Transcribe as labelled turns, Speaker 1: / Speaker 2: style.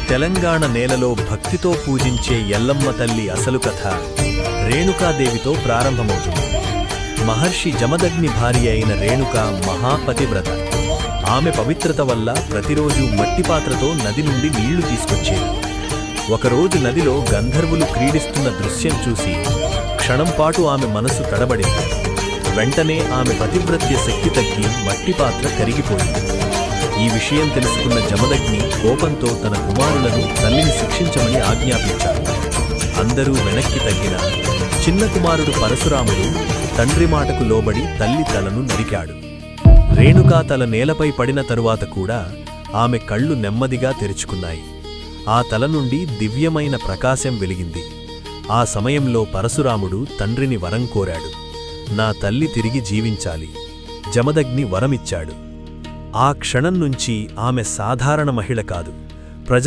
Speaker 1: తెలంగాణ నేలలో భక్తితో పూజించే ఎల్లమ్మ తల్లి అసలు కథ రేణుకాదేవితో ప్రారంభమవుతుంది. మహర్షి జమదగ్ని భార్య అయిన రేణుక మహాపతివ్రత. ఆమె పవిత్రత వల్ల ప్రతిరోజు మట్టిపాత్రతో నది నుండి నీళ్లు తీసుకొచ్చేది. ఒకరోజు నదిలో గంధర్వులు క్రీడిస్తున్న దృశ్యం చూసి క్షణంపాటు ఆమె మనసు తడబడింది. వెంటనే ఆమె పతివ్రత్య శక్తి తగ్గి మట్టిపాత్ర కరిగిపోయింది. ఈ విషయం తెలుసుకున్న జమదగ్ని కోపంతో తన కుమారులను తల్లిని శిక్షించమని ఆజ్ఞాపించాడు. అందరూ వెనక్కి తగ్గినా చిన్న కుమారుడు పరశురాముడు తండ్రి మాటకు లోబడి తల్లి తలను నరికాడు. రేణుకా తల నేలపై పడిన తరువాత కూడా ఆమె కళ్ళు నెమ్మదిగా తెరుచుకున్నాయి. ఆ తల నుండి దివ్యమైన ప్రకాశం వెలిగింది. ఆ సమయంలో పరశురాముడు తండ్రిని వరం కోరాడు. నా తల్లి తిరిగి జీవించాలి. జమదగ్ని వరమిచ్చాడు. ఆ క్షణం నుంచి ఆమె సాధారణ మహిళ కాదు, ప్రజల